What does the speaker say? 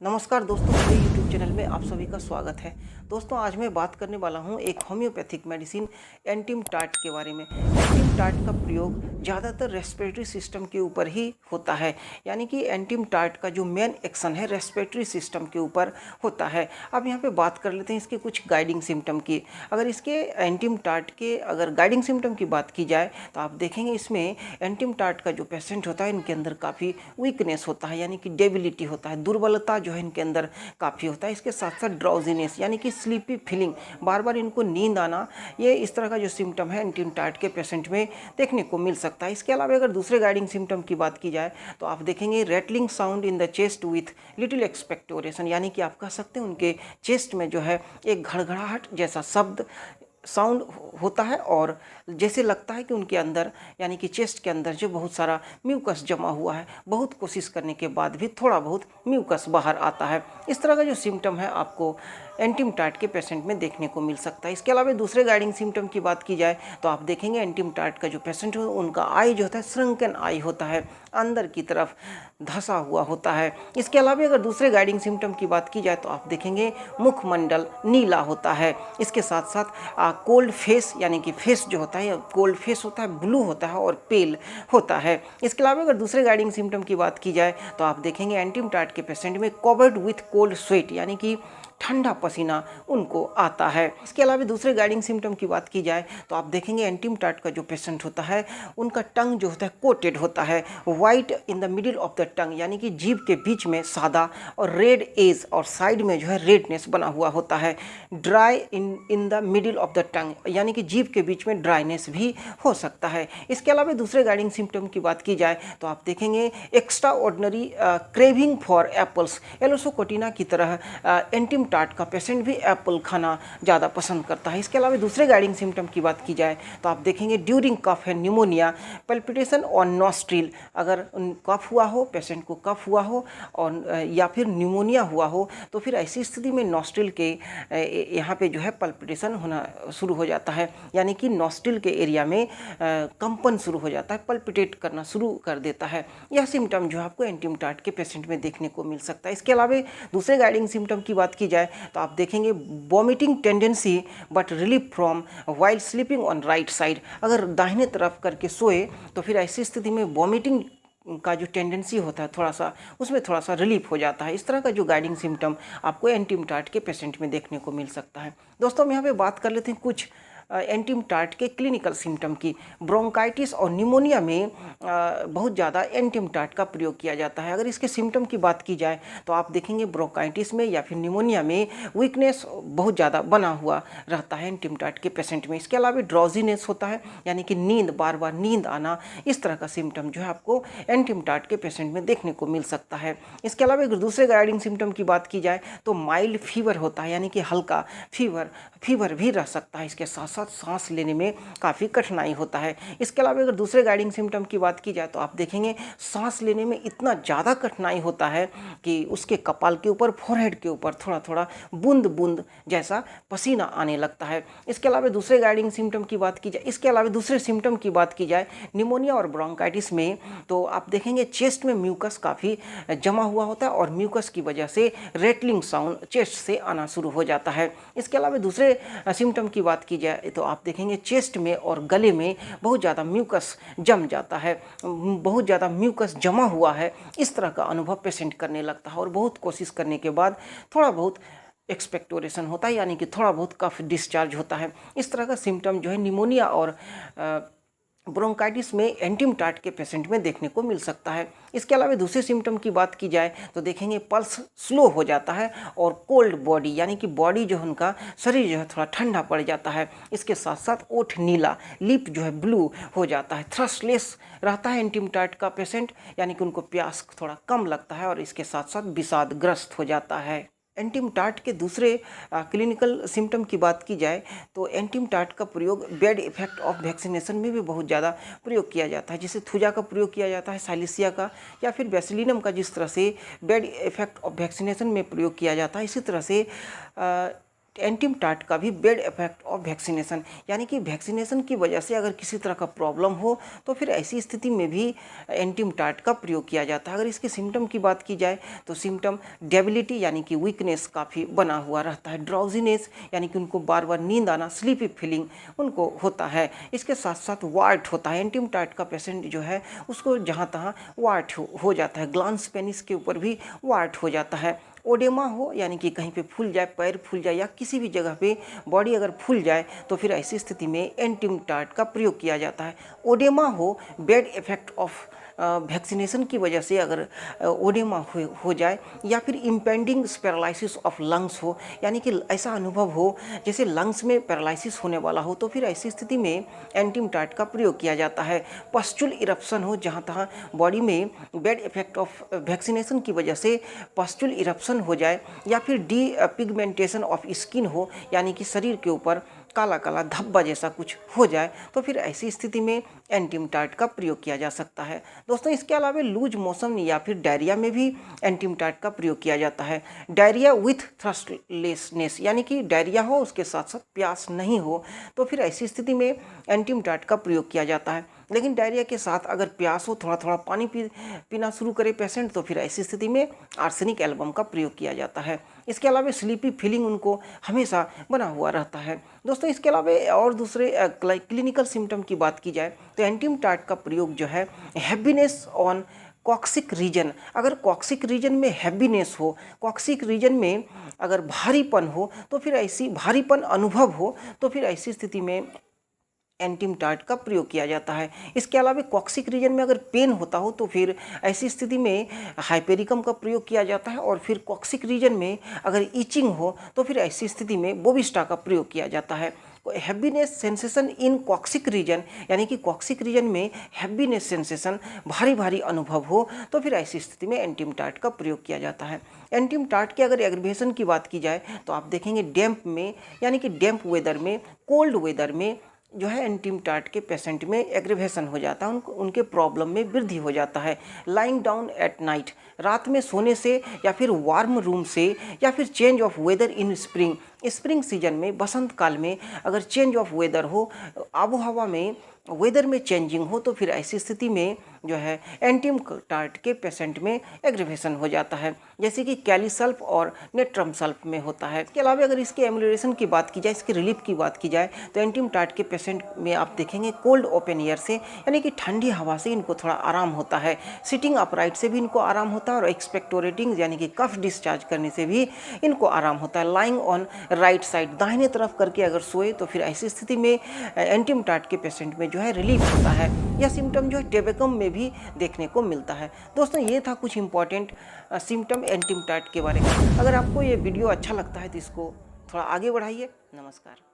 नमस्कार दोस्तों, मेरे YouTube चैनल में आप सभी का स्वागत है। दोस्तों, आज मैं बात करने वाला हूं एक होम्योपैथिक मेडिसिन एंटिमटार्ट के बारे में। एंटिमटार्ट का प्रयोग ज़्यादातर रेस्पिरेटरी सिस्टम के ऊपर ही होता है, यानी कि एंटिमटार्ट का जो मेन एक्शन है रेस्पिरेटरी सिस्टम के ऊपर होता है। अब यहाँ पे बात कर लेते हैं इसके कुछ गाइडिंग सिम्टम की। अगर इसके एंटिमटार्ट के अगर गाइडिंग सिम्टम की बात की जाए तो आप देखेंगे इसमें एंटिमटार्ट का जो पेशेंट होता है इनके अंदर काफ़ी वीकनेस होता है, यानी कि डेबिलिटी होता है, दुर्बलता जो है इनके अंदर काफ़ी होता है। इसके साथ साथ ड्राउजीनेस यानी कि स्लीपी फीलिंग, बार बार इनको नींद आना, ये इस तरह का जो सिम्टम है एंटिमटार्ट के पेशेंट में देखने को मिल सकता है। इसके अलावा अगर दूसरे गाइडिंग सिम्टम की बात की जाए तो आप देखेंगे rattling sound in the chest with little expectoration, यानी कि आप कह सकते हैं उनके चेस्ट में जो है एक घड़घड़ाहट जैसा शब्द साउंड होता है और जैसे लगता है कि उनके अंदर यानी कि चेस्ट के अंदर जो बहुत सारा म्यूकस जमा हुआ है, बहुत कोशिश करने के बाद भी थोड़ा बहुत म्यूकस बाहर आता है। इस तरह का जो सिम्टम है आपको एंटिमटार्ट के पेशेंट में देखने को मिल सकता है। इसके अलावा दूसरे गाइडिंग सिम्टम की बात की जाए तो आप देखेंगे एंटिमटार्ट का जो पेशेंट है उनका आई जो होता है श्रंकन आई होता है, अंदर की तरफ धंसा हुआ होता है। इसके अलावा अगर दूसरे गाइडिंग सिम्टम की बात की जाए तो आप देखेंगे मुखमंडल नीला होता है। इसके साथ साथ कोल्ड फेस, यानी कि फेस जो होता है कोल्ड फेस होता है, ब्लू होता है और पेल होता है। इसके अलावा अगर दूसरे गाइडिंग सिम्टम की बात की जाए तो आप देखेंगे एंटिमटार्ट के पेशेंट में कवर्ड विथ कोल्ड स्वेट, यानी कि ठंडा पसीना उनको आता है। इसके अलावा दूसरे गाइडिंग सिम्टम की बात की जाए तो आप देखेंगे एंटिमटार्ट का जो पेशेंट होता है उनका टंग जो होता है कोटेड होता है, white in the middle of the tongue, यानी कि जीभ के बीच में सादा और रेड एज और साइड में जो है रेडनेस बना हुआ होता है। Dry in the middle of the tongue, यानी कि जीभ के बीच में ड्राइनेस भी हो सकता है। इसके अलावा दूसरे गाइडिंग सिम्टम की बात की जाए तो आप देखेंगे extraordinary craving for apples, एलोसोकोटिना की तरह एंटिमटार्ट का पेशेंट भी एप्पल खाना ज़्यादा पसंद करता है। इसके अलावा दूसरे गाइडिंग सिम्टम की बात की जाए तो आप देखेंगे ड्यूरिंग कफ है न्यूमोनिया, पल्पिटेशन ऑन नॉस्ट्रिल, अगर कफ हुआ हो, पेशेंट को कफ हुआ हो और या फिर न्यूमोनिया हुआ हो तो फिर ऐसी स्थिति में नॉस्ट्रिल के यहाँ पे जो है पल्पिटेशन होना शुरू हो जाता है, यानी कि नॉस्ट्रिल के एरिया में कंपन शुरू हो जाता है, पल्पिटेट करना शुरू कर देता है। यह सिम्टम जो आपको एंटिमटार्ट के पेशेंट में देखने को मिल सकता है। इसके अलावा दूसरे गाइडिंग सिम्टम की बात की जाए तो आप देखेंगे vomiting tendency but relief from while sleeping on right side, अगर दाहिने तरफ करके सोए तो फिर ऐसी स्थिति में वॉमिटिंग का जो टेंडेंसी होता है थोड़ा सा उसमें थोड़ा सा रिलीफ हो जाता है। इस तरह का जो गाइडिंग सिम्टम आपको एंटिमटार्ट के पेशेंट में देखने को मिल सकता है। दोस्तों, हम यहाँ पे बात कर लेते हैं कुछ एंटिमटार्ट के क्लिनिकल सिम्टम की। ब्रोंकाइटिस और निमोनिया में बहुत ज़्यादा एंटिमटार्ट का प्रयोग किया जाता है। अगर इसके सिम्टम की बात की जाए तो आप देखेंगे ब्रोंकाइटिस में या फिर निमोनिया में वीकनेस बहुत ज़्यादा बना हुआ रहता है एंटिमटार्ट के पेशेंट में। इसके अलावा ड्राउजीनेस होता है, यानी कि नींद, बार बार नींद आना, इस तरह का सिम्टम जो है आपको एंटिमटार्ट के पेशेंट में देखने को मिल सकता है। इसके अलावा अगर दूसरे गाइडिंग सिम्टम की बात की जाए तो माइल्ड फीवर होता है, यानी कि हल्का फीवर भी रह सकता है। इसके साथ साथ सांस लेने में काफ़ी कठिनाई होता है। इसके अलावा अगर दूसरे गाइडिंग सिम्टम की बात की जाए तो आप देखेंगे सांस लेने में इतना ज़्यादा कठिनाई होता है कि उसके कपाल के ऊपर, फोरहेड के ऊपर थोड़ा थोड़ा बूंद बूंद जैसा पसीना आने लगता है। इसके अलावा दूसरे गाइडिंग सिम्टम की बात की जाए, इसके अलावा दूसरे सिम्टम की बात की जाए निमोनिया और ब्रोंकाइटिस में तो आप देखेंगे चेस्ट में म्यूकस काफ़ी जमा हुआ होता है और म्यूकस की वजह से रेटलिंग साउंड चेस्ट से आना शुरू हो जाता है। इसके अलावा दूसरे सिम्टम की बात की जाए तो आप देखेंगे चेस्ट में और गले में बहुत ज़्यादा म्यूकस जम जाता है, बहुत ज़्यादा म्यूकस जमा हुआ है, इस तरह का अनुभव पेशेंट करने लगता है और बहुत कोशिश करने के बाद थोड़ा बहुत एक्सपेक्टोरेशन होता है, यानी कि थोड़ा बहुत कफ डिस्चार्ज होता है। इस तरह का सिम्टम जो है निमोनिया और ब्रोंकाइटिस में एंटिमटार्ट के पेशेंट में देखने को मिल सकता है। इसके अलावा दूसरे सिम्टम की बात की जाए तो देखेंगे पल्स स्लो हो जाता है और कोल्ड बॉडी, यानी कि बॉडी जो है उनका शरीर जो है थोड़ा ठंडा पड़ जाता है। इसके साथ साथ ओठ नीला, लिप जो है ब्लू हो जाता है, थ्रस्टलेस रहता है एंटिमटार्ट का पेशेंट, यानी कि उनको प्यास थोड़ा कम लगता है और इसके साथ साथ विषादग्रस्त हो जाता है। एंटिमटार्ट के दूसरे क्लिनिकल सिम्टम की बात की जाए तो एंटिमटार्ट का प्रयोग बैड इफेक्ट ऑफ वैक्सीनेशन में भी बहुत ज़्यादा प्रयोग किया जाता है, जैसे थुजा का प्रयोग किया जाता है, साइलिसिया का, या फिर बेसिलिनम का जिस तरह से बैड इफेक्ट ऑफ वैक्सीनेशन में प्रयोग किया जाता है, इसी तरह से एंटीम टार्ट का भी बैड इफेक्ट ऑफ वैक्सीनेशन, यानी कि वैक्सीनेशन की वजह से अगर किसी तरह का प्रॉब्लम हो तो फिर ऐसी स्थिति में भी एंटीम टार्ट का प्रयोग किया जाता है। अगर इसके सिम्टम की बात की जाए तो सिम्टम डेबिलिटी यानी कि वीकनेस काफ़ी बना हुआ रहता है, ड्राउजीनेस यानी कि उनको बार बार नींद आना, स्लीपी फीलिंग उनको होता है। इसके साथ साथ वार्ट होता है। एंटीम टार्ट का पेशेंट जो है उसको जहाँ तहाँ वार्ट हो जाता है, ग्लांस पेनिस के ऊपर भी वार्ट हो जाता है। ओडेमा हो यानी कि कहीं पे फूल जाए, पैर फूल जाए या किसी भी जगह पे बॉडी अगर फूल जाए तो फिर ऐसी स्थिति में एंटीम टार्ट का प्रयोग किया जाता है। ओडेमा हो, बैड इफेक्ट ऑफ वैक्सीनेशन की वजह से अगर ओडेमा हो जाए या फिर इम्पेंडिंग पैरालिसिस ऑफ लंग्स हो, यानी कि ऐसा अनुभव हो जैसे लंग्स में पैरालिसिस होने वाला हो, तो फिर ऐसी स्थिति में एंटीम टार्ट का प्रयोग किया जाता है। पस्चुल इरप्शन हो, जहाँ तहाँ बॉडी में बैड इफेक्ट ऑफ वैक्सीनेशन की वजह से पस्चुल इरप्शन हो जाए या फिर डी पिगमेंटेशन ऑफ स्किन हो, यानी कि शरीर के ऊपर काला काला धब्बा जैसा कुछ हो जाए, तो फिर ऐसी स्थिति में एंटीम टार्ट का प्रयोग किया जा सकता है। दोस्तों इसके अलावा लूज मोशन या फिर डायरिया में भी एंटीम टार्ट का प्रयोग किया जाता है। डायरिया विथ थ्रस्टलेसनेस, यानी कि डायरिया हो उसके साथ साथ प्यास नहीं हो, तो फिर ऐसी स्थिति में एंटीम टार्ट का प्रयोग किया जाता है। लेकिन डायरिया के साथ अगर प्यास हो, थोड़ा थोड़ा पानी पीना शुरू करे पेशेंट, तो फिर ऐसी स्थिति में आर्सेनिक एल्बम का प्रयोग किया जाता है। इसके अलावा स्लीपी फीलिंग उनको हमेशा बना हुआ रहता है। दोस्तों इसके अलावा और दूसरे क्लिनिकल सिम्टम की बात की जाए तो एंटीम टार्ट का प्रयोग जो है हैप्पीनेस ऑन कॉक्सिक रीजन, अगर कॉक्सिक रीजन में हैप्पीनेस हो, कॉक्सिक रीजन में अगर भारीपन हो, तो फिर ऐसी भारीपन अनुभव हो, तो फिर ऐसी स्थिति में एंटीम टार्ट का प्रयोग किया जाता है। इसके अलावा कॉक्सिक रीजन में अगर पेन होता हो तो फिर ऐसी स्थिति में हाइपेरिकम का प्रयोग किया जाता है, और फिर कॉक्सिक रीजन में अगर ईचिंग हो तो फिर ऐसी स्थिति में बोविस्टा का प्रयोग किया जाता है। Happiness sensation in coccyx region, यानी कि कॉक्सिक रीजन में हैप्पीनेस सेंसेशन, भारी भारी अनुभव हो, तो फिर ऐसी स्थिति में एंटीम टार्ट का प्रयोग किया जाता है। एंटीम टार्ट की अगर एग्रीवेशन की बात की जाए तो आप देखेंगे डैम्प में, यानी कि डैम्प वेदर में, कोल्ड वेदर में जो है एंटीम टार्ट के पेशेंट में एग्रीवेशन हो जाता है, उनके प्रॉब्लम में वृद्धि हो जाता है। लाइंग डाउन एट नाइट, रात में सोने से या फिर वार्म रूम से या फिर change of weather in spring season में, बसंत काल में अगर चेंज ऑफ वेदर हो, आबो हवा में वेदर में चेंजिंग हो, तो फिर ऐसी स्थिति में जो है एंटीम टार्ट के पेशेंट में एग्रीवेशन हो जाता है, जैसे कि कैलिसल्फ और नेट्रम सल्फ में होता है। इसके अलावा अगर इसके एमुलेशन की बात की जाए, इसके रिलीफ की बात की जाए तो एंटीम टार्ट के पेशेंट में आप देखेंगे कोल्ड ओपन एयर से, यानी कि ठंडी हवा से इनको थोड़ा आराम होता है। सिटिंग अपराइट से भी इनको आराम होता है, और एक्सपेक्टोरेटिंग यानी कि कफ डिस्चार्ज करने से भी इनको आराम होता है। लाइंग ऑन राइट साइड, दाहिने तरफ करके अगर सोए तो फिर ऐसी स्थिति में एंटीम टार्ट के पेशेंट में जो है रिलीफ होता है। यह सिम्टम जो है टेबेकम में भी देखने को मिलता है। दोस्तों ये था कुछ इंपॉर्टेंट सिम्टम एंटीम टार्ट के बारे में। अगर आपको ये वीडियो अच्छा लगता है तो इसको थोड़ा आगे बढ़ाइए। नमस्कार।